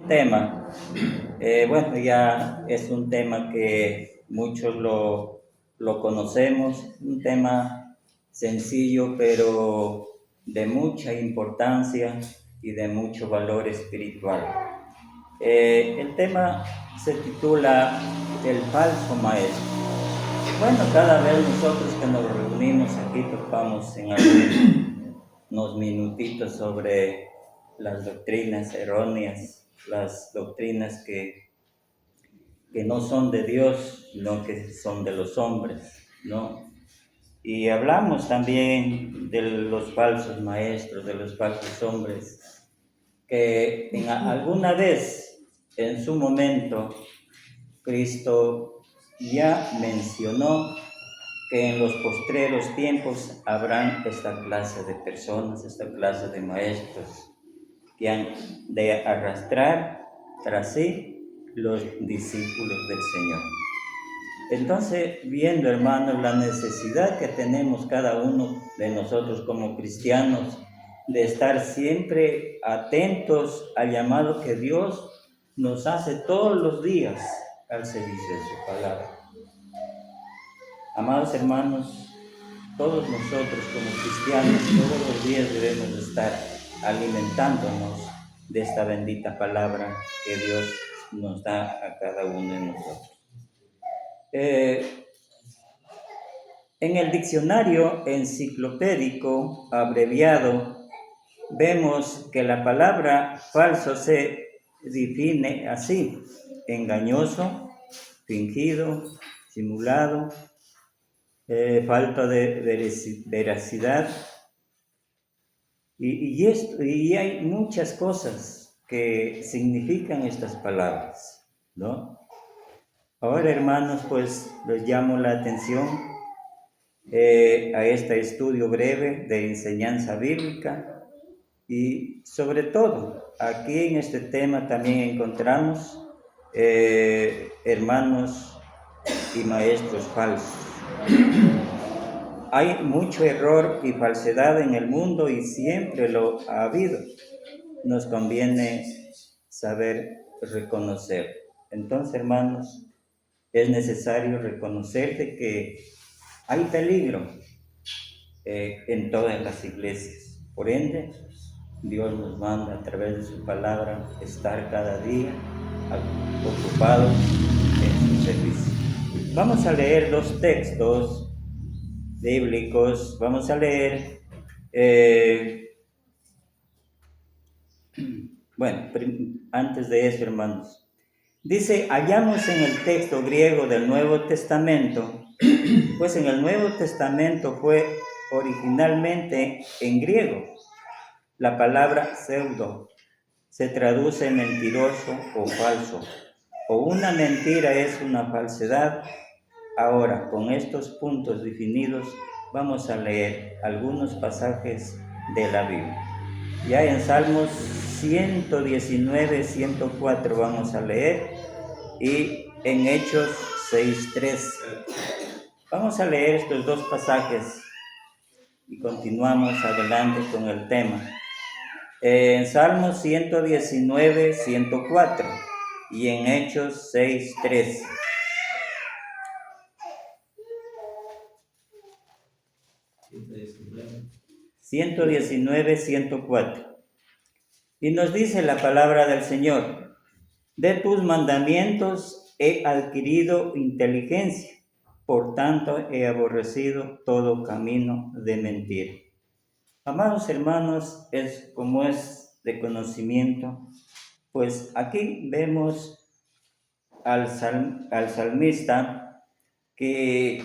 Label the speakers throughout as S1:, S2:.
S1: tema. Bueno, ya es un tema que muchos lo conocemos, un tema sencillo, pero de mucha importancia y de mucho valor espiritual. El tema se titula El falso maestro. Bueno, cada vez nosotros que nos reunimos aquí topamos en algunos minutitos sobre las doctrinas erróneas, las doctrinas que no son de Dios, sino que son de los hombres, ¿no? Y hablamos también de los falsos maestros, de los falsos hombres, que alguna vez, en su momento, Cristo ya mencionó que en los postreros tiempos habrán esta clase de personas, esta clase de maestros, que han de arrastrar tras sí los discípulos del Señor. Entonces, viendo, hermanos, la necesidad que tenemos cada uno de nosotros como cristianos de estar siempre atentos al llamado que Dios nos hace todos los días al servicio de su palabra. Amados hermanos, todos nosotros como cristianos todos los días debemos estar alimentándonos de esta bendita palabra que Dios nos da a cada uno de nosotros. En el diccionario enciclopédico abreviado vemos que la palabra falso se define así: engañoso, fingido, simulado, falta de veracidad, y hay muchas cosas que significan estas palabras, ¿no? Ahora, hermanos, pues les llamo la atención a este estudio breve de enseñanza bíblica, y sobre todo aquí en este tema también encontramos hermanos y maestros falsos. Hay mucho error y falsedad en el mundo y siempre lo ha habido. Nos conviene saber reconocer. Entonces, hermanos, es necesario reconocer de que hay peligro en todas las iglesias. Por ende, Dios nos manda a través de su palabra estar cada día ocupados en su servicio. Vamos a leer dos textos bíblicos. Vamos a leer, antes de eso, hermanos, dice, hallamos en el texto griego del Nuevo Testamento, pues en el Nuevo Testamento fue originalmente en griego. La palabra pseudo se traduce mentiroso o falso, o una mentira es una falsedad. Ahora, con estos puntos definidos, vamos a leer algunos pasajes de la Biblia. Ya en Salmos 119, 104 vamos a leer, y en Hechos 6:3. Vamos a leer estos dos pasajes y continuamos adelante con el tema. En Salmos 119, 104 y en Hechos 6:3. (119:104) Y nos dice la palabra del Señor: de tus mandamientos he adquirido inteligencia, por tanto he aborrecido todo camino de mentira. Amados hermanos, es de conocimiento, pues aquí vemos al salmista que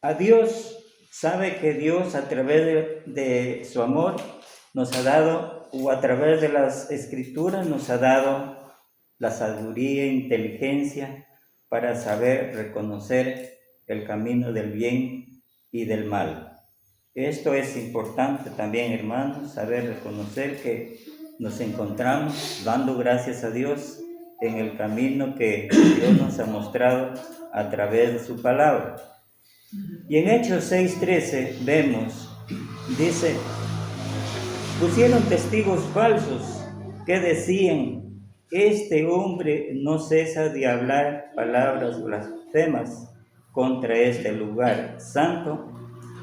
S1: a Dios, sabe que Dios a través de su amor nos ha dado, o a través de las escrituras nos ha dado la sabiduría e inteligencia para saber reconocer el camino del bien y del mal. Esto es importante también, hermanos, saber reconocer que nos encontramos dando gracias a Dios en el camino que Dios nos ha mostrado a través de su palabra. Y en Hechos 6:13 vemos, dice, pusieron testigos falsos que decían, este hombre no cesa de hablar palabras blasfemas contra este lugar santo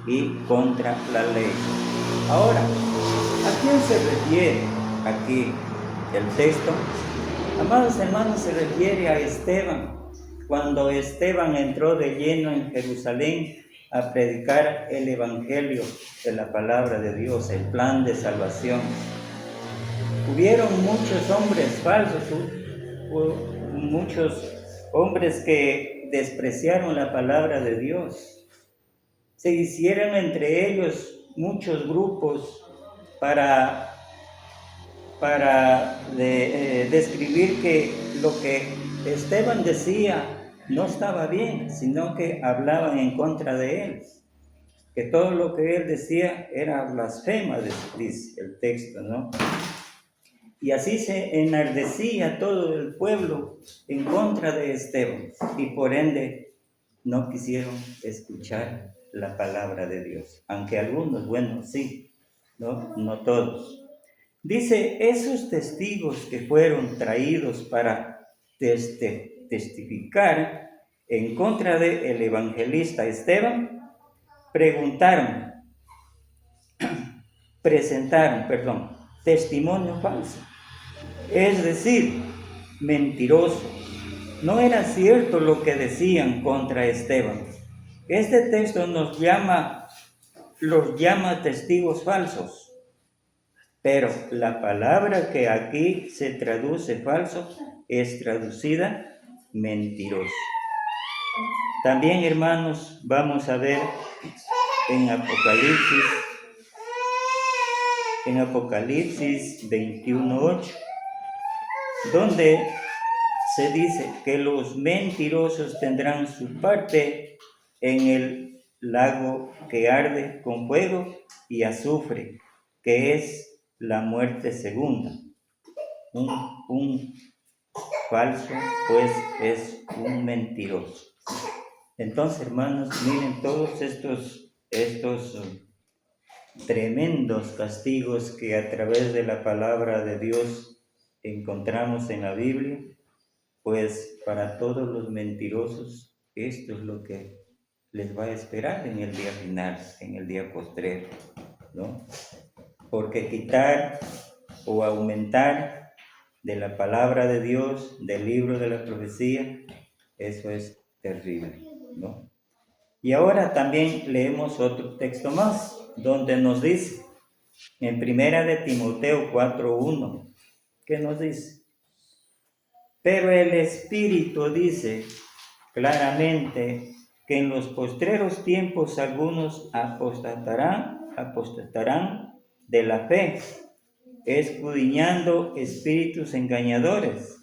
S1: y contra la ley. Ahora, ¿a quién se refiere aquí el texto? Amados hermanos, se refiere a Esteban, cuando Esteban entró de lleno en Jerusalén a predicar el evangelio de la palabra de Dios, el plan de salvación. Hubieron muchos hombres falsos, muchos hombres que despreciaron la palabra de Dios. Se hicieron entre ellos muchos grupos para describir que lo que Esteban decía no estaba bien, sino que hablaban en contra de él, que todo lo que él decía era blasfema, dice el texto, ¿no? Y así se enardecía todo el pueblo en contra de Esteban, y por ende no quisieron escuchar la palabra de Dios, aunque algunos, bueno, sí, no todos. Dice, esos testigos que fueron traídos para testificar en contra del evangelista Esteban, presentaron testimonio falso, es decir, mentiroso. No era cierto lo que decían contra Esteban. Este texto los llama testigos falsos. Pero la palabra que aquí se traduce falso es traducida mentiroso. También, hermanos, vamos a ver en Apocalipsis 21:8, donde se dice que los mentirosos tendrán su parte en el lago que arde con fuego y azufre, que es la muerte segunda. Un falso, pues, es un mentiroso. Entonces, hermanos, miren todos estos tremendos castigos que a través de la palabra de Dios encontramos en la Biblia. Pues para todos los mentirosos, esto es lo que les va a esperar en el día final, en el día postrero, ¿no? Porque quitar o aumentar de la palabra de Dios, del libro de la profecía, eso es terrible, ¿no? Y ahora también leemos otro texto más, donde nos dice, en 1 Timoteo 4:1, ¿qué nos dice? Pero el Espíritu dice claramente que en los postreros tiempos algunos apostatarán de la fe, escudriñando espíritus engañadores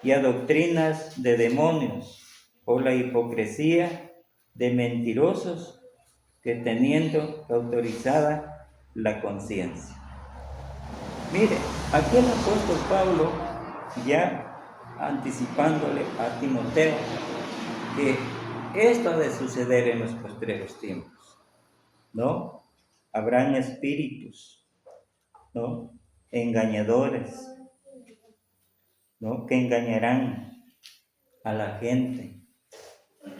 S1: y a doctrinas de demonios, o la hipocresía de mentirosos que teniendo autorizada la conciencia. Mire, aquí el apóstol Pablo, ya anticipándole a Timoteo que esto ha de suceder en los postreros tiempos, ¿no? Habrán espíritus, ¿no? Engañadores, ¿no? Que engañarán a la gente.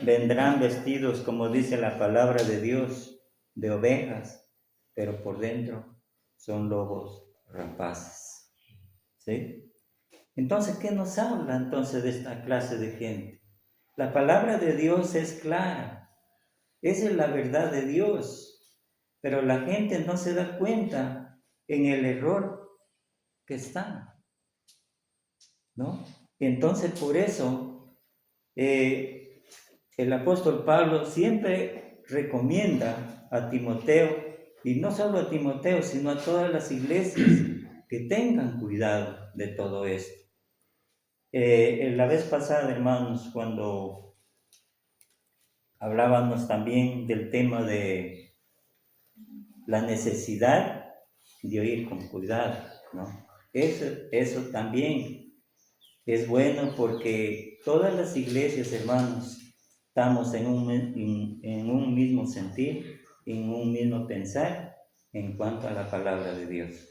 S1: Vendrán vestidos, como dice la palabra de Dios, de ovejas, pero por dentro son lobos rapaces, ¿sí? Entonces, ¿qué nos habla entonces de esta clase de gente? La palabra de Dios es clara, esa es la verdad de Dios, pero la gente no se da cuenta en el error que están, ¿no? Entonces, por eso, el apóstol Pablo siempre recomienda a Timoteo, y no solo a Timoteo, sino a todas las iglesias, que tengan cuidado de todo esto. La vez pasada, hermanos, cuando hablábamos también del tema de la necesidad de oír con cuidado, ¿no? Eso también es bueno, porque todas las iglesias, hermanos, estamos en un mismo sentir, en un mismo pensar en cuanto a la palabra de Dios.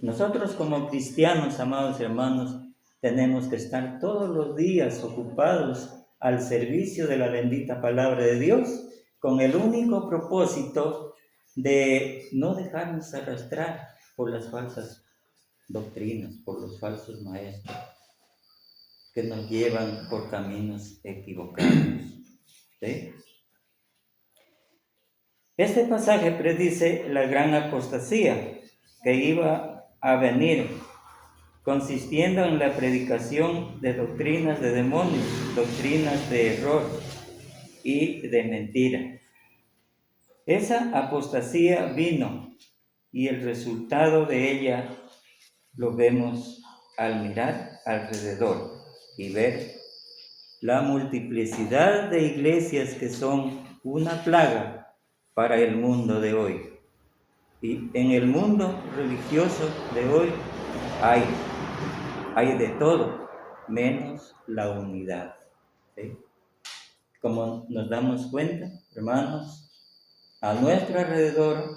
S1: Nosotros como cristianos, amados hermanos, tenemos que estar todos los días ocupados al servicio de la bendita palabra de Dios, con el único propósito de no dejarnos arrastrar por las falsas doctrinas, por los falsos maestros que nos llevan por caminos equivocados. ¿Sí? Este pasaje predice la gran apostasía que iba a venir, consistiendo en la predicación de doctrinas de demonios, doctrinas de error y de mentira. Esa apostasía vino y el resultado de ella lo vemos al mirar alrededor y ver la multiplicidad de iglesias que son una plaga para el mundo de hoy. Y en el mundo religioso de hoy hay de todo, menos la unidad. ¿Sí? Como nos damos cuenta, hermanos, a nuestro alrededor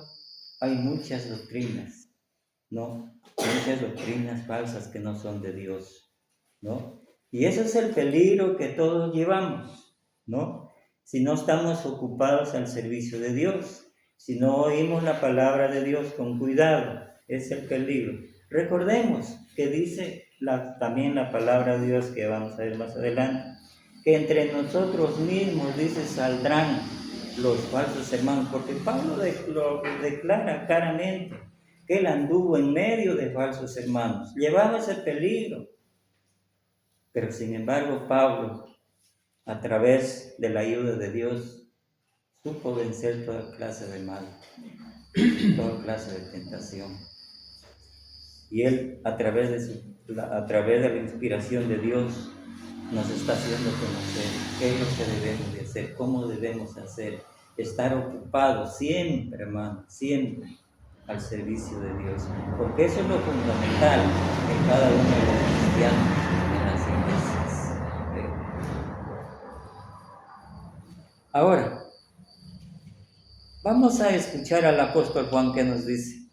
S1: hay muchas doctrinas, ¿no? Muchas doctrinas falsas que no son de Dios, ¿no? Y ese es el peligro que todos llevamos, ¿no? Si no estamos ocupados al servicio de Dios, si no oímos la palabra de Dios con cuidado, es el peligro. Recordemos que dice también la palabra de Dios, que vamos a ver más adelante, que entre nosotros mismos, dice, saldrán los falsos hermanos, porque Pablo lo declara claramente, que él anduvo en medio de falsos hermanos, llevaba ese peligro. Pero sin embargo, Pablo, a través de la ayuda de Dios, supo vencer toda clase de mal, toda clase de tentación. Y él, a través de la inspiración de Dios, nos está haciendo conocer qué es lo que debemos de hacer, cómo debemos hacer, estar ocupados siempre, hermano, siempre al servicio de Dios, porque eso es lo fundamental en cada uno de los cristianos en las iglesias. Ahora, vamos a escuchar al apóstol Juan que nos dice: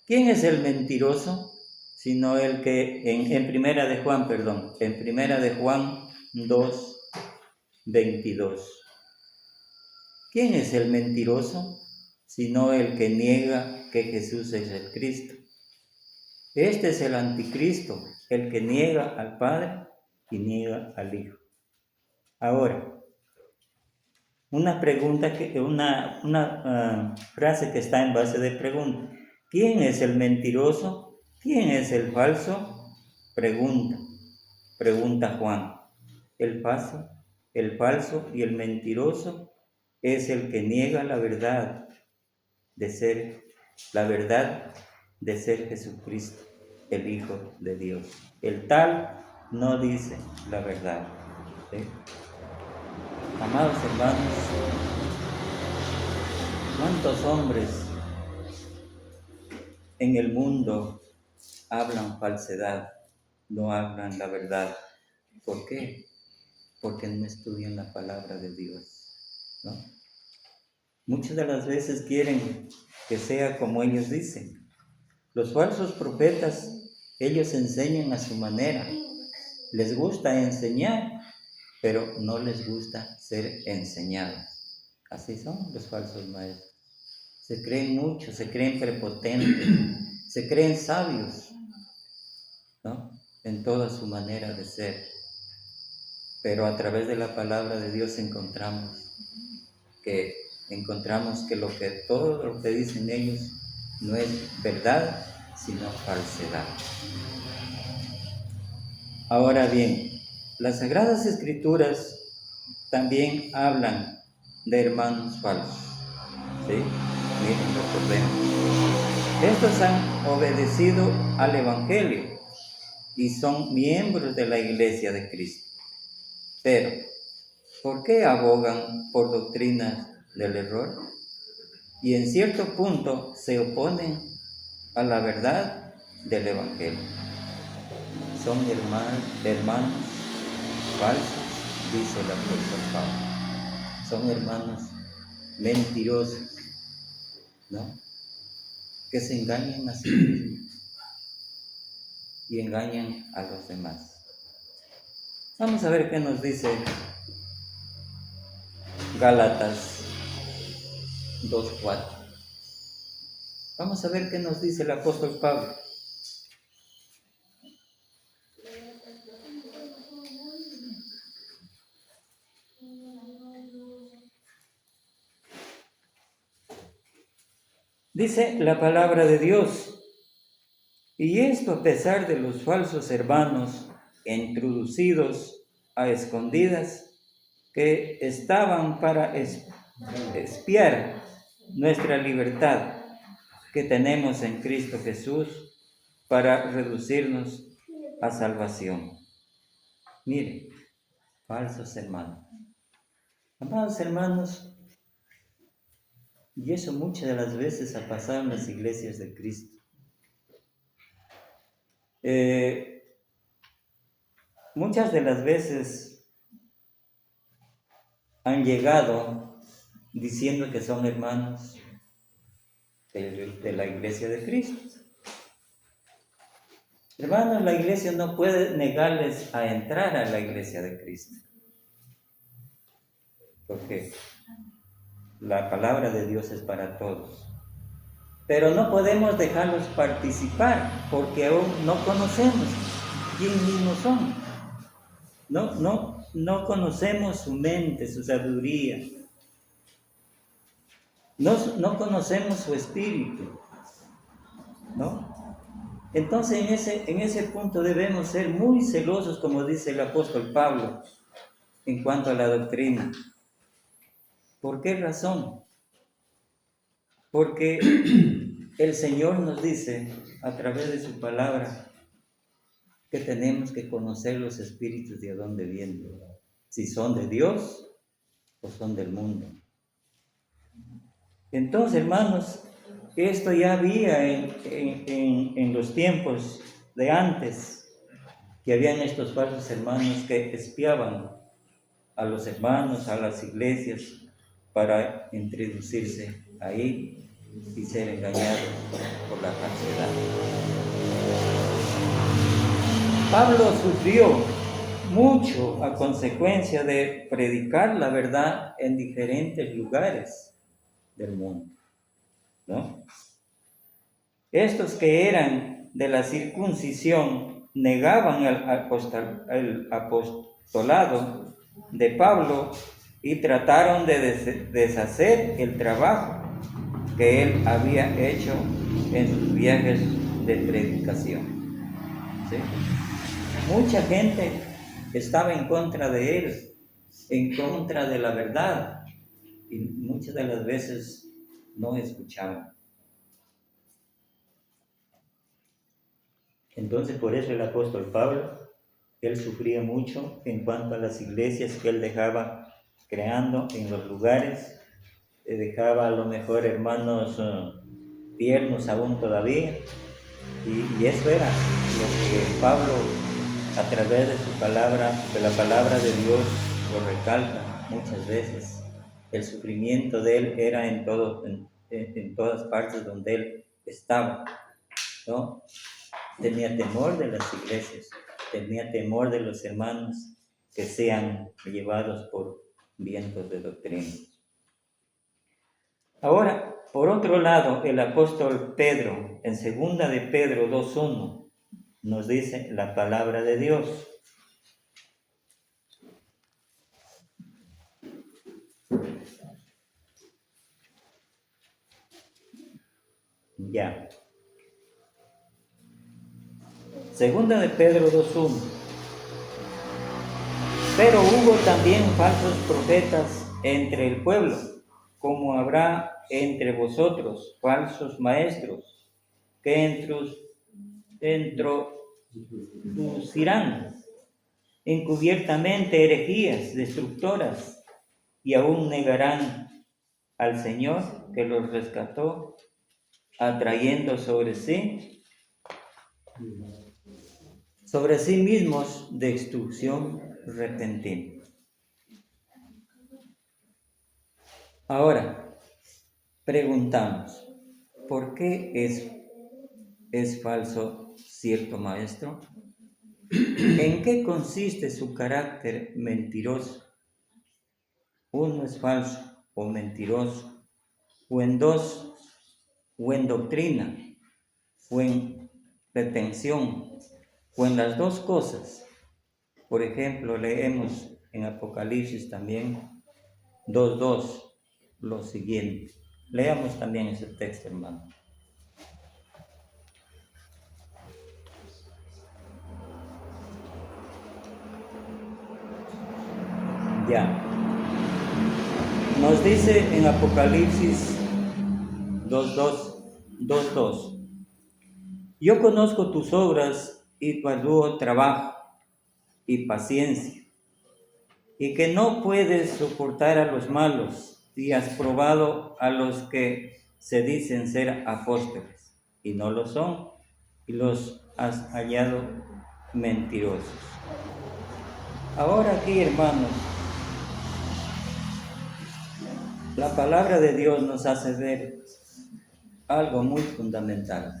S1: ¿quién es el mentiroso? Sino el que, en primera de Juan 2, 22. ¿Quién es el mentiroso? Sino el que niega que Jesús es el Cristo. Este es el anticristo, el que niega al Padre y niega al Hijo. Ahora, una frase que está en base de pregunta. ¿Quién es el mentiroso? ¿Quién es el falso? Pregunta Juan. El falso y el mentiroso es el que niega la verdad de ser Jesucristo, el Hijo de Dios. El tal no dice la verdad. ¿Sí? Amados hermanos, ¿cuántos hombres en el mundo hablan falsedad, no hablan la verdad? ¿Por qué? Porque no estudian la palabra de Dios, ¿no? Muchas de las veces quieren que sea como ellos dicen. Los falsos profetas, ellos enseñan a su manera. Les gusta enseñar, pero no les gusta ser enseñados. Así son los falsos maestros. Se creen mucho, se creen prepotentes, se creen sabios, ¿no? En toda su manera de ser. Pero a través de la palabra de Dios encontramos que todo lo que dicen ellos no es verdad, sino falsedad. Ahora bien, las Sagradas Escrituras también hablan de hermanos falsos. ¿Sí? Miren, recordemos. Estos han obedecido al Evangelio y son miembros de la Iglesia de Cristo. Pero, ¿por qué abogan por doctrinas del error? Y en cierto punto se oponen a la verdad del Evangelio. Son hermanos falsos, dice el apóstol Pablo. Son hermanos mentirosos, ¿no? Que se engañan a sí mismos. y engañan a los demás. Vamos a ver qué nos dice Gálatas 2:4. Vamos a ver qué nos dice el apóstol Pablo. Dice la palabra de Dios: y esto a pesar de los falsos hermanos introducidos a escondidas que estaban para espiar nuestra libertad que tenemos en Cristo Jesús para reducirnos a salvación. Mire, falsos hermanos. Amados hermanos, y eso muchas de las veces ha pasado en las iglesias de Cristo. Muchas de las veces han llegado diciendo que son hermanos de la iglesia de Cristo. Hermanos, la iglesia no puede negarles a entrar a la iglesia de Cristo, porque la palabra de Dios es para todos. Pero no podemos dejarlos participar, porque aún no conocemos quién mismos son. No conocemos su mente, su sabiduría. No conocemos su espíritu, ¿no? Entonces en ese punto debemos ser muy celosos, como dice el apóstol Pablo, en cuanto a la doctrina. ¿Por qué razón? Porque el Señor nos dice a través de su palabra que tenemos que conocer los espíritus de dónde vienen, si son de Dios o son del mundo. Entonces, hermanos, esto ya había en los tiempos de antes, que habían estos falsos hermanos que espiaban a los hermanos, a las iglesias, para introducirse ahí y ser engañados por la falsedad. Pablo sufrió mucho a consecuencia de predicar la verdad en diferentes lugares del mundo, ¿no? Estos que eran de la circuncisión negaban el apostolado de Pablo y trataron de deshacer el trabajo que él había hecho en sus viajes de predicación. ¿Sí? Mucha gente estaba en contra de él, en contra de la verdad, y muchas de las veces no escuchaban. Entonces, por eso el apóstol Pablo, él sufría mucho en cuanto a las iglesias que él dejaba creando en los lugares, dejaba a lo mejor hermanos tiernos aún todavía, y eso era lo que Pablo, a través de su palabra, de la palabra de Dios, lo recalca muchas veces. El sufrimiento de él era en todas partes donde él estaba, ¿no? Tenía temor de las iglesias, tenía temor de los hermanos que sean llevados por vientos de doctrina. Ahora, por otro lado, el apóstol Pedro, en 2 de Pedro 2:1, nos dice la palabra de Dios. Ya. 2 de Pedro 2:1. Pero hubo también falsos profetas entre el pueblo, como habrá entre vosotros falsos maestros, que introducirán encubiertamente herejías destructoras, y aún negarán al Señor que los rescató, atrayendo sobre sí mismos destrucción repentina. Ahora, preguntamos, ¿por qué eso? es falso cierto maestro? ¿En qué consiste su carácter mentiroso? Uno es falso o mentiroso, o en dos, o en doctrina, o en pretensión, o en las dos cosas. Por ejemplo, leemos en Apocalipsis también 2:2 lo siguiente. Leamos también ese texto, hermano. Ya. Nos dice en Apocalipsis 2:2. Yo conozco tus obras y tu arduo trabajo y paciencia, y que no puedes soportar a los malos, y has probado a los que se dicen ser apóstoles, y no lo son, y los has hallado mentirosos. Ahora aquí, hermanos, la palabra de Dios nos hace ver algo muy fundamental.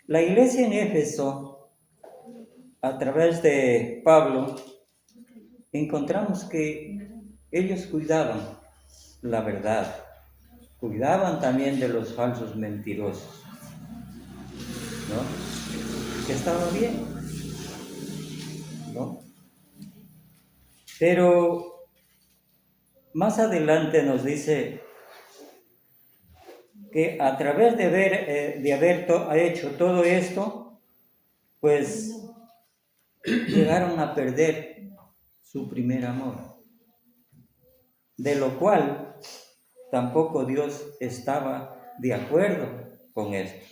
S1: La iglesia en Éfeso, a través de Pablo, encontramos que ellos cuidaban la verdad, cuidaban también de los falsos mentirosos, ¿no? Que estaba bien, ¿no? Pero más adelante nos dice que a través de haber hecho todo esto, pues llegaron a perder su primer amor, de lo cual tampoco Dios estaba de acuerdo con esto.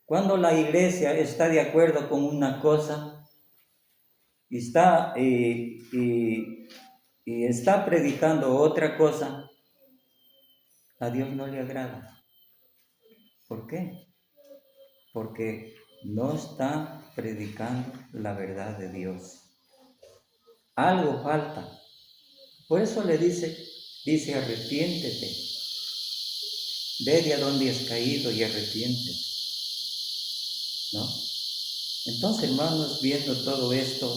S1: Cuando la iglesia está de acuerdo con una cosa y está predicando otra cosa, a Dios no le agrada. ¿Por qué? Porque no está predicando la verdad de Dios. Algo falta. Por eso le dice arrepiéntete. Ve de a dónde has caído y arrepiéntete, ¿no? Entonces, hermanos, viendo todo esto,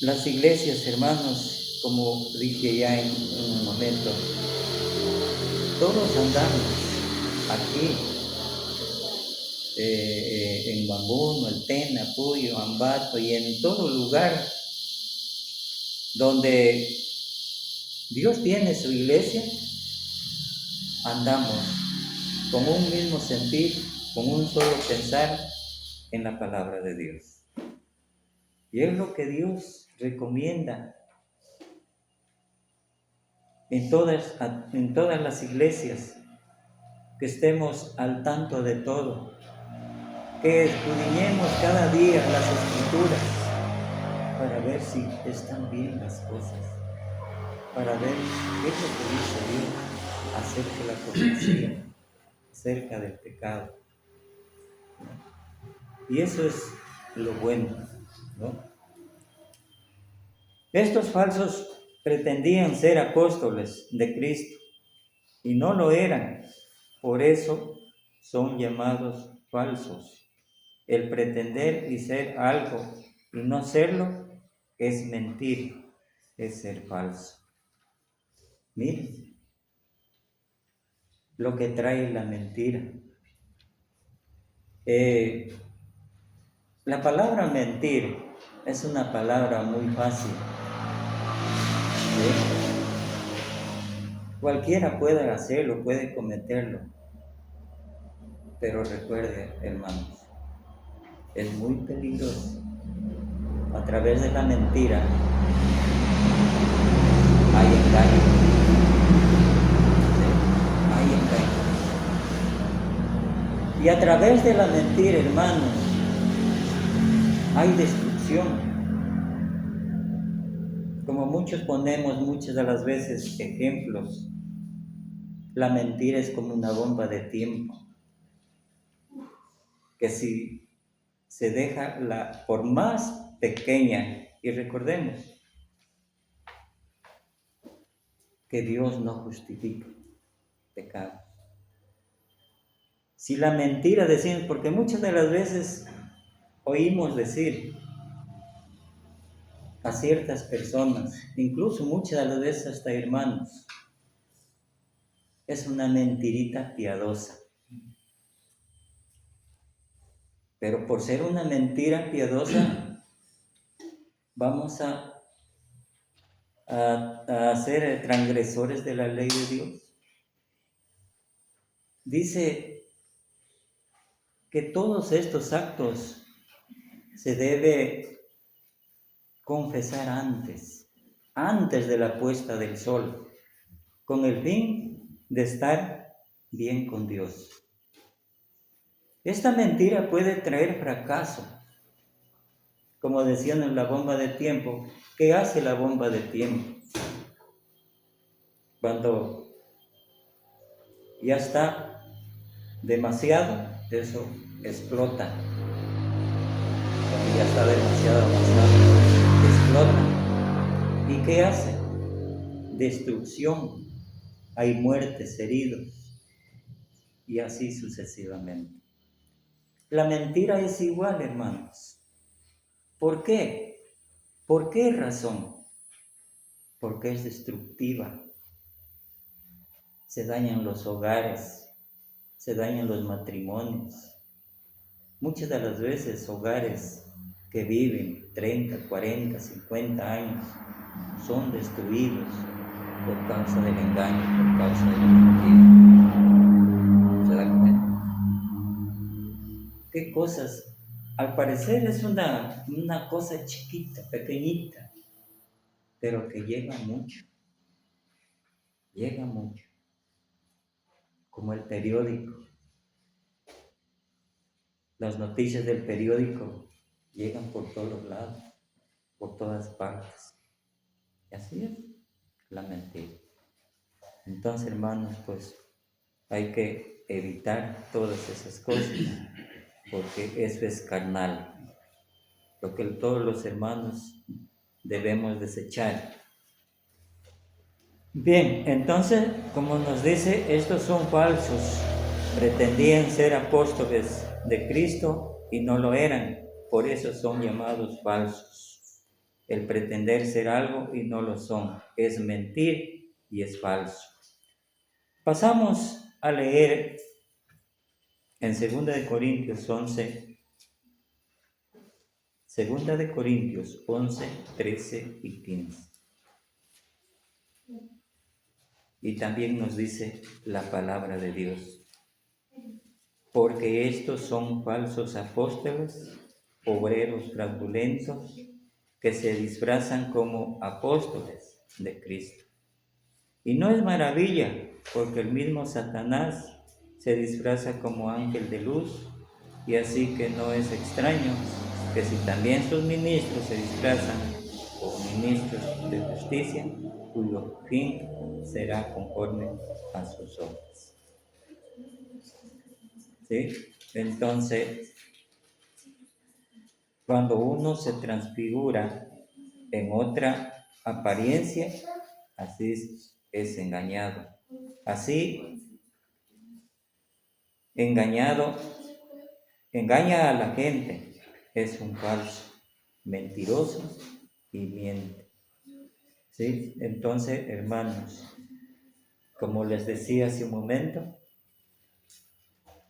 S1: las iglesias, hermanos, como dije ya en un momento, todos andamos aquí, en Bambú, Maltena, Puyo, Ambato y en todo lugar donde Dios tiene su iglesia, andamos con un mismo sentir, con un solo pensar en la palabra de Dios. Y es lo que Dios recomienda en todas las iglesias, que estemos al tanto de todo, que escudriñemos cada día las Escrituras para ver si están bien las cosas, para ver qué es lo que dice Dios acerca de la apostasía, acerca del pecado. Y eso es lo bueno, ¿no? Estos falsos pretendían ser apóstoles de Cristo y no lo eran, por eso son llamados falsos. El pretender y ser algo y no serlo es mentir, es ser falso. Miren lo que trae la mentira. La palabra mentir es una palabra muy fácil. Cualquiera puede hacerlo, puede cometerlo. Pero recuerde, hermanos, es muy peligroso. A través de la mentira hay engaño. Hay engaño. Y a través de la mentira, hermanos, hay destrucción. Como muchos ponemos muchas de las veces ejemplos, la mentira es como una bomba de tiempo, que si se deja por más pequeña, y recordemos, que Dios no justifica pecados. Si la mentira decimos, porque muchas de las veces oímos decir a ciertas personas, incluso muchas de las veces hasta hermanos, es una mentirita piadosa. Pero por ser una mentira piadosa, vamos a ser transgresores de la ley de Dios. Dice que todos estos actos se debe confesar antes de la puesta del sol, con el fin de estar bien con Dios. Esta mentira puede traer fracaso. Como decían en la bomba de tiempo, ¿qué hace la bomba de tiempo? Cuando ya está demasiado, eso explota. Cuando ya está demasiado avanzado, explota. ¿Y qué hace? Destrucción. Hay muertes, heridos, y así sucesivamente. La mentira es igual, hermanos. ¿Por qué? ¿Por qué razón? Porque es destructiva. Se dañan los hogares, se dañan los matrimonios. Muchas de las veces hogares que viven 30, 40, 50 años son destruidos por causa del engaño, por causa de la mentira. ¿Se dan cuenta? ¿Qué cosas? Al parecer es una cosa chiquita, pequeñita, pero que llega mucho, como el periódico. Las noticias del periódico llegan por todos lados, por todas partes. Y así es la mentira. Entonces, hermanos, pues hay que evitar todas esas cosas, porque eso es carnal. Lo que todos los hermanos debemos desechar. Bien, entonces, como nos dice, estos son falsos. Pretendían ser apóstoles de Cristo y no lo eran. Por eso son llamados falsos. El pretender ser algo y no lo son. Es mentir y es falso. Pasamos a leer en 2 de Corintios 11. 2 de Corintios 11, 13 y 15. Y también nos dice la palabra de Dios. Porque estos son falsos apóstoles, obreros fraudulentos, que se disfrazan como apóstoles de Cristo. Y no es maravilla, porque el mismo Satanás se disfraza como ángel de luz, y así que no es extraño que si también sus ministros se disfrazan como ministros de justicia, cuyo fin será conforme a sus obras. ¿Sí? Entonces, cuando uno se transfigura en otra apariencia, así es engañado. Así, engañado, engaña a la gente, es un falso, mentiroso y miente. ¿Sí? Entonces, hermanos, como les decía hace un momento,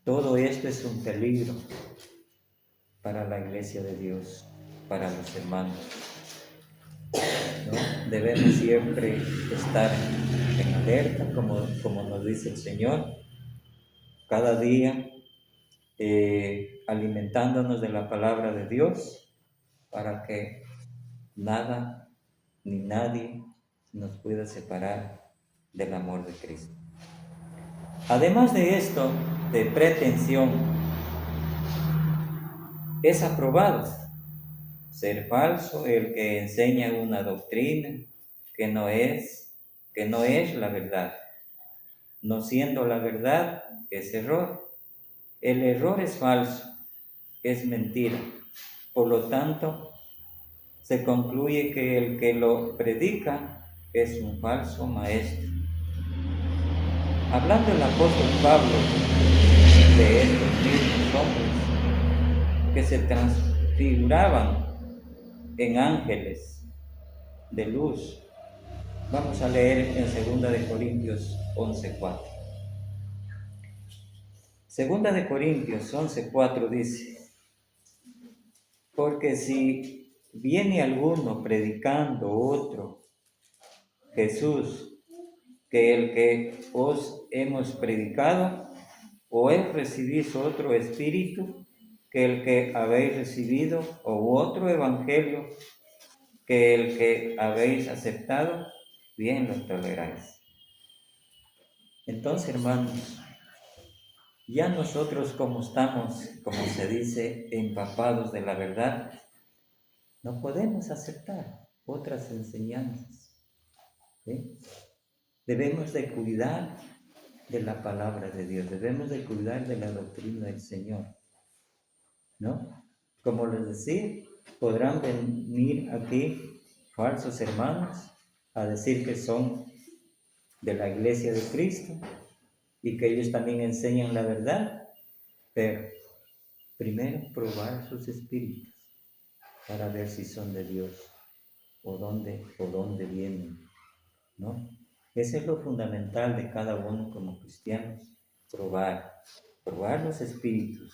S1: todo esto es un peligro para la iglesia de Dios, para los hermanos, ¿no? Debemos siempre estar en alerta, como nos dice el Señor, cada día alimentándonos de la palabra de Dios, para que nada ni nadie nos pueda separar del amor de Cristo. Además de esto, de pretensión, es aprobado ser falso el que enseña una doctrina que no es la verdad. No siendo la verdad, es error. El error es falso, es mentira. Por lo tanto, se concluye que el que lo predica es un falso maestro. Hablando el apóstol Pablo de estos mismos hombres que se transfiguraban en ángeles de luz, vamos a leer en 2 de Corintios 11:4. 2 de Corintios 11:4 dice: porque si viene alguno predicando otro Jesús que el que os hemos predicado, o recibís otro espíritu que el que habéis recibido, o otro evangelio que el que habéis aceptado, bien lo toleráis. Entonces, hermanos, ya nosotros como estamos, como se dice, empapados de la verdad, no podemos aceptar otras enseñanzas, ¿sí? Debemos de cuidar de la palabra de Dios, debemos de cuidar de la doctrina del Señor, ¿no? Como les decía, podrán venir aquí falsos hermanos a decir que son de la iglesia de Cristo y que ellos también enseñan la verdad, pero primero probar sus espíritus para ver si son de Dios o dónde vienen, ¿no? Ese es lo fundamental de cada uno como cristianos, probar los espíritus,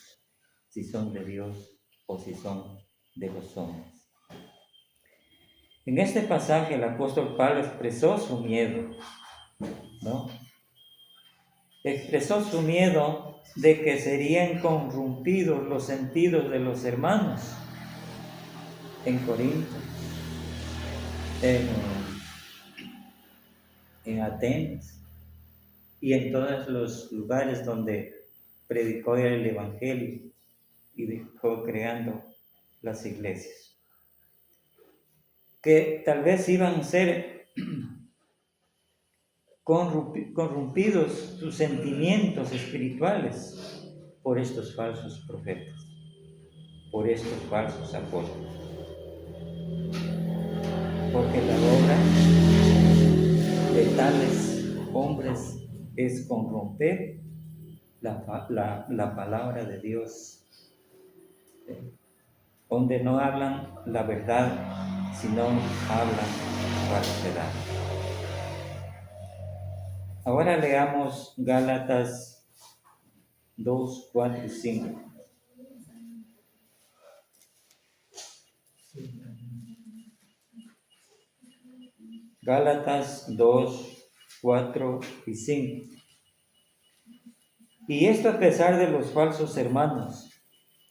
S1: si son de Dios o si son de los hombres. En este pasaje el apóstol Pablo expresó su miedo, ¿no? Expresó su miedo de que serían corrompidos los sentidos de los hermanos en Corinto, en Atenas y en todos los lugares donde predicó el Evangelio y dejó creando las iglesias, que tal vez iban a ser corrompidos sus sentimientos espirituales por estos falsos profetas, por estos falsos apóstoles, porque la obra de tales hombres es corromper la palabra de Dios, donde no hablan la verdad, sino hablan falsedad. Ahora leamos Gálatas 2, 4 y 5. Gálatas 2, 4 y 5. Y esto a pesar de los falsos hermanos,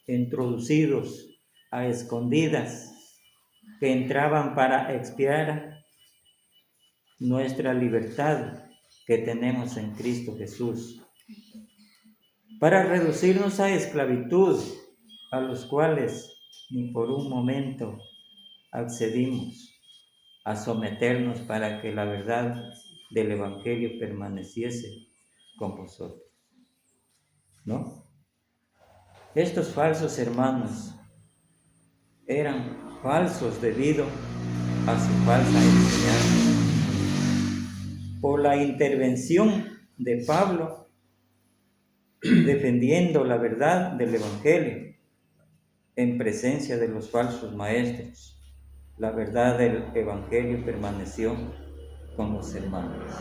S1: introducidos a escondidas, que entraban para expiar nuestra libertad que tenemos en Cristo Jesús, para reducirnos a esclavitud, a los cuales ni por un momento accedimos a someternos para que la verdad del Evangelio permaneciese con vosotros, ¿no? Estos falsos hermanos eran falsos debido a su falsa enseñanza. Por la intervención de Pablo, defendiendo la verdad del Evangelio en presencia de los falsos maestros, la verdad del Evangelio permaneció con los hermanos.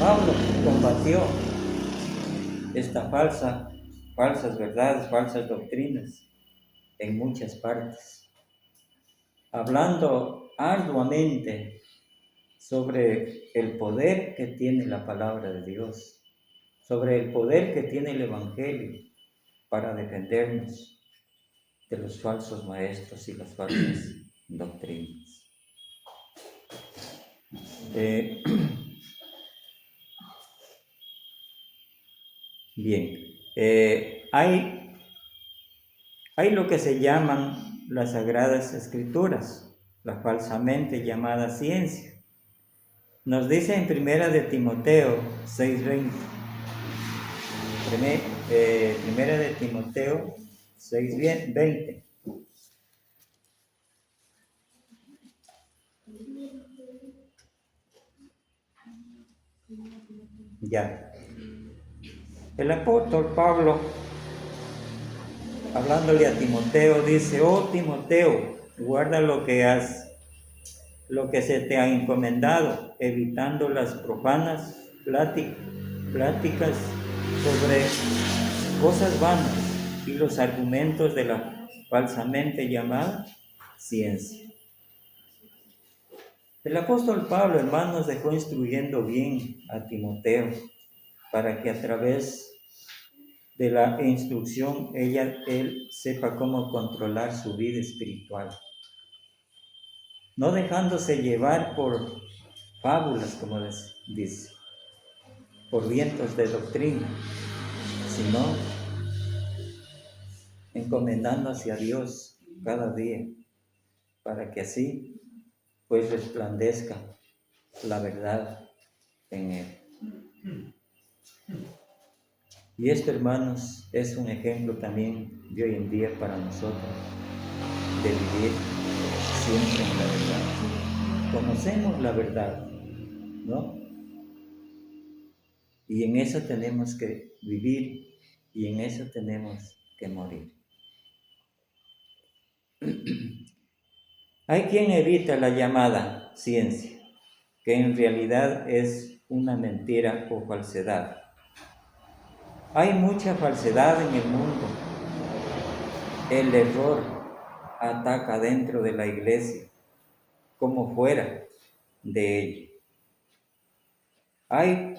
S1: Pablo combatió estas falsas verdades, falsas doctrinas en muchas partes, hablando arduamente sobre el poder que tiene la palabra de Dios, sobre el poder que tiene el Evangelio para defendernos de los falsos maestros y las falsas doctrinas. Bien, hay lo que se llaman las Sagradas Escrituras, la falsamente llamada ciencia. Nos dice en 1 de Timoteo 6:20. 1 de Timoteo 6:20. Ya. El apóstol Pablo, hablándole a Timoteo, dice: oh Timoteo, guarda lo que se te ha encomendado, evitando las profanas pláticas sobre cosas vanas y los argumentos de la falsamente llamada ciencia. El apóstol Pablo, hermanos, dejó instruyendo bien a Timoteo para que a través de la instrucción él sepa cómo controlar su vida espiritual, no dejándose llevar por fábulas, como dice, por vientos de doctrina, sino encomendándose a Dios cada día, para que así pues resplandezca la verdad en él. Y esto, hermanos, es un ejemplo también de hoy en día para nosotros, de vivir siempre en la verdad. Conocemos la verdad, ¿no? Y en eso tenemos que vivir y en eso tenemos que morir. Hay quien evita la llamada ciencia, que en realidad es una mentira o falsedad. Hay mucha falsedad en el mundo. El error ataca dentro de la iglesia como fuera de ella. Hay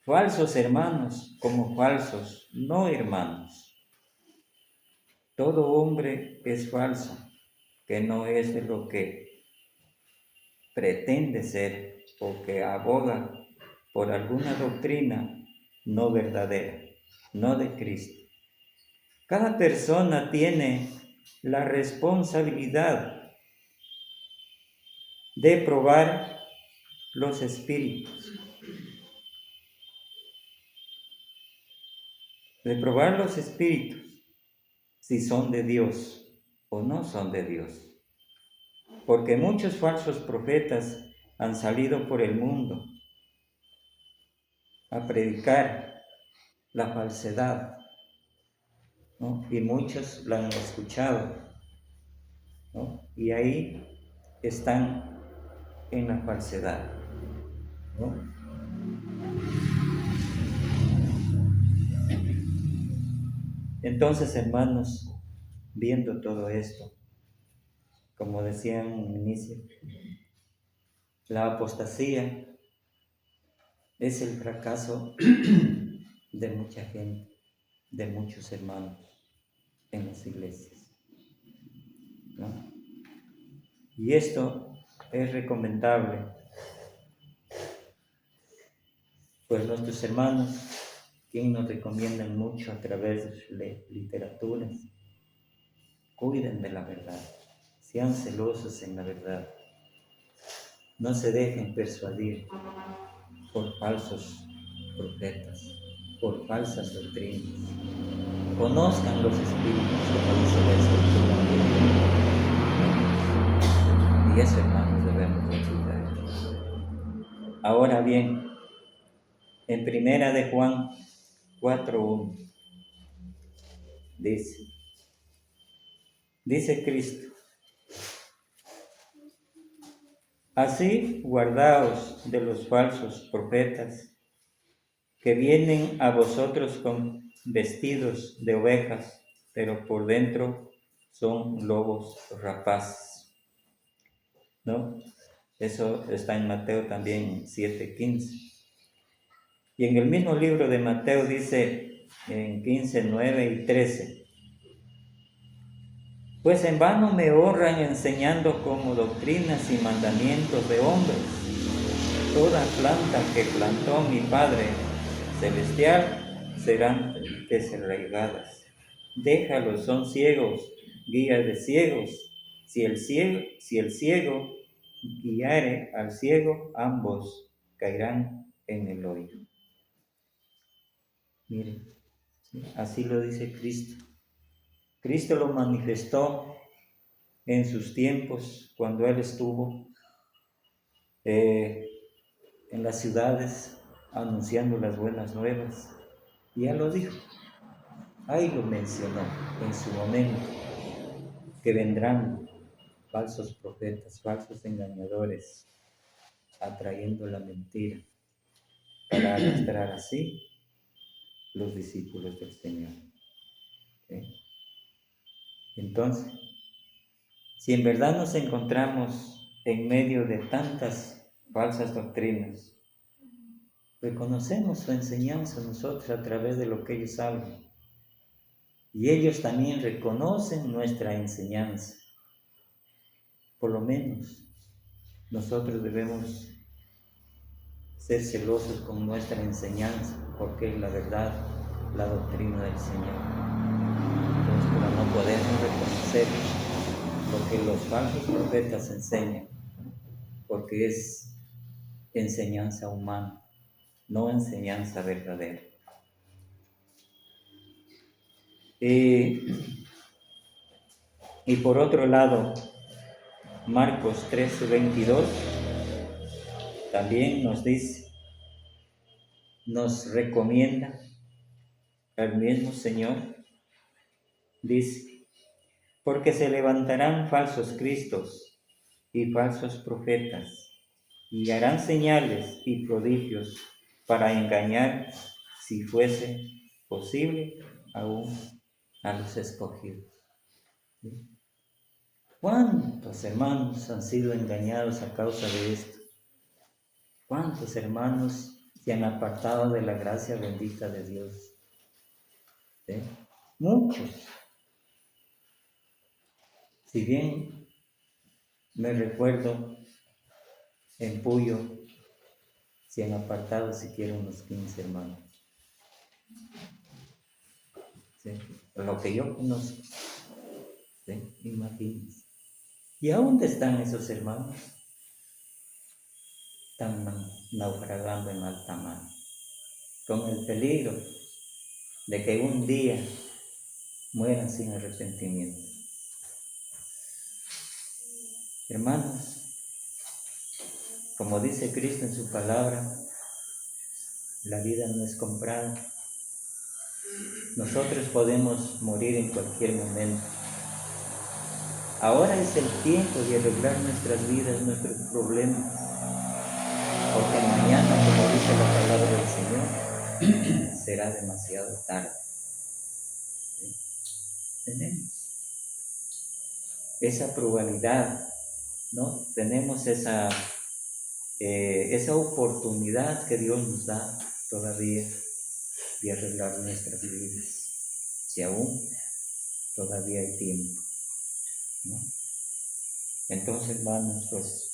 S1: falsos hermanos como falsos no hermanos. Todo hombre es falso, que no es de lo que pretende ser o que aboga por alguna doctrina no verdadera, no de Cristo. Cada persona tiene la responsabilidad de probar los espíritus, si son de Dios o no son de Dios. Porque muchos falsos profetas han salido por el mundo a predicar la falsedad, ¿no? Y muchos la han escuchado, ¿no? Y ahí están en la falsedad, ¿no? Entonces, hermanos, viendo todo esto, como decía en un inicio, la apostasía es el fracaso de mucha gente, de muchos hermanos en las iglesias, ¿no? Y esto es recomendable, pues nuestros hermanos, quien nos recomiendan mucho a través de literaturas, cuiden de la verdad, sean celosos en la verdad, no se dejen persuadir por falsos profetas, por falsas doctrinas. Conozcan los espíritus, como dice la Escritura. Y eso, hermanos, debemos de cuidar. Ahora bien, en Primera de Juan 4:1 dice Cristo: así guardaos de los falsos profetas que vienen a vosotros con vestidos de ovejas, pero por dentro son lobos rapaces, ¿no? Eso está en Mateo también 7:15. Y en el mismo libro de Mateo dice en 15:9 y 13: pues en vano me honran enseñando como doctrinas y mandamientos de hombres. Toda planta que plantó mi Padre Celestial serán desarraigadas. Déjalos, son ciegos, guías de ciegos. Si el ciego guiare al ciego, ambos caerán en el hoyo. Miren, así lo dice Cristo. Cristo lo manifestó en sus tiempos cuando Él estuvo en las ciudades, anunciando las buenas nuevas. Ya lo dijo, ahí lo mencionó en su momento, que vendrán falsos profetas, falsos engañadores, atrayendo la mentira, para arrastrar así los discípulos del Señor. ¿Sí? Entonces, si en verdad nos encontramos en medio de tantas falsas doctrinas, reconocemos su enseñanza nosotros a través de lo que ellos hablan. Y ellos también reconocen nuestra enseñanza. Por lo menos, nosotros debemos ser celosos con nuestra enseñanza, porque es la verdad, la doctrina del Señor. Entonces, pero no podemos reconocer lo que los falsos profetas enseñan, porque es enseñanza humana, no enseñanza verdadera. Y por otro lado, Marcos 13:22 también nos dice, nos recomienda al mismo Señor, dice, porque se levantarán falsos cristos y falsos profetas, y harán señales y prodigios para engañar, si fuese posible, aún a los escogidos. ¿Cuántos hermanos han sido engañados a causa de esto? ¿Cuántos hermanos se han apartado de la gracia bendita de Dios? ¿Sí? Muchos. Si bien me recuerdo en Puyo, se han apartado siquiera unos 15 hermanos. ¿Sí? Lo que yo conozco. ¿Sí? Imagínense. ¿Y a dónde están esos hermanos? Están naufragando en alta mar, con el peligro de que un día mueran sin arrepentimiento. Hermanos, como dice Cristo en su palabra, la vida no es comprada. Nosotros podemos morir en cualquier momento. Ahora es el tiempo de arreglar nuestras vidas, nuestros problemas, porque mañana, como dice la palabra del Señor, será demasiado tarde. ¿Sí? Tenemos esa probabilidad, ¿no? Tenemos esa oportunidad que Dios nos da todavía de arreglar nuestras vidas, si aún todavía hay tiempo, ¿no? Entonces, hermanos, pues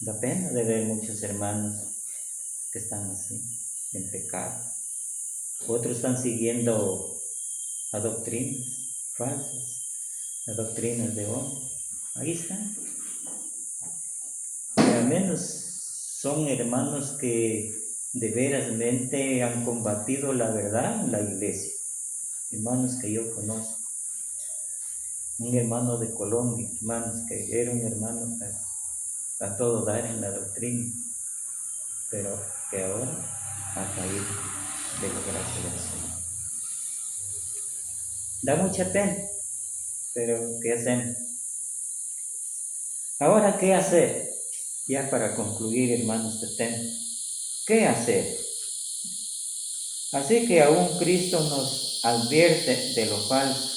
S1: da pena de ver muchos hermanos que están así, en pecado. Otros están siguiendo a doctrinas falsas, a doctrinas de hombres. Ahí están. Y al menos son hermanos que de verasmente han combatido la verdad en la iglesia. Hermanos que yo conozco. Un hermano de Colombia, hermanos que era un hermano a todo dar en la doctrina, pero que ahora ha caído de la gracia del Señor. Da mucha pena, pero ¿qué hacemos? Ahora, ¿qué hacer? Ya para concluir, hermanos, este tema. ¿Qué hacer? Así que aún Cristo nos advierte de lo falso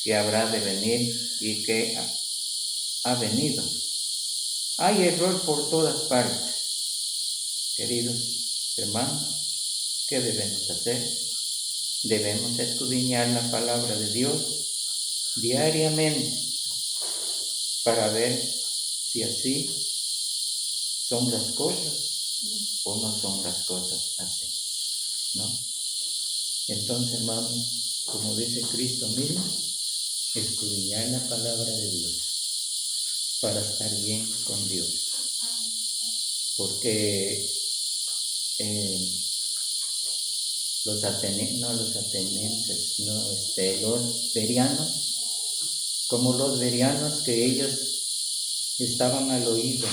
S1: que habrá de venir y que ha venido. Hay error por todas partes. Queridos hermanos, ¿qué debemos hacer? Debemos escudriñar la palabra de Dios diariamente para ver si así son las cosas o no son las cosas así, ¿no? Entonces, hermanos, como dice Cristo mismo, escudriñar la palabra de Dios para estar bien con Dios. Porque los berianos, como los berianos, que ellos estaban al oído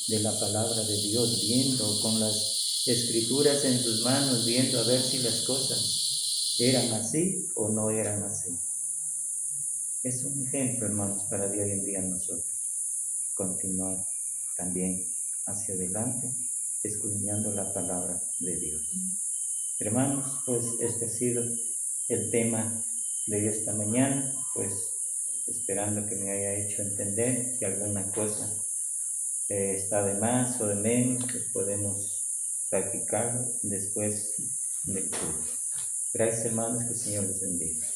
S1: de la palabra de Dios, viendo con las escrituras en sus manos, viendo a ver si las cosas eran así o no eran así. Es un ejemplo, hermanos, para de hoy en día nosotros continuar también hacia adelante, escudriñando la palabra de Dios. Hermanos, pues este ha sido el tema de esta mañana, pues esperando que me haya hecho entender. Si alguna cosa está de más o de menos, pues podemos practicarlo después del culto. Gracias, hermanos, que el Señor les bendiga.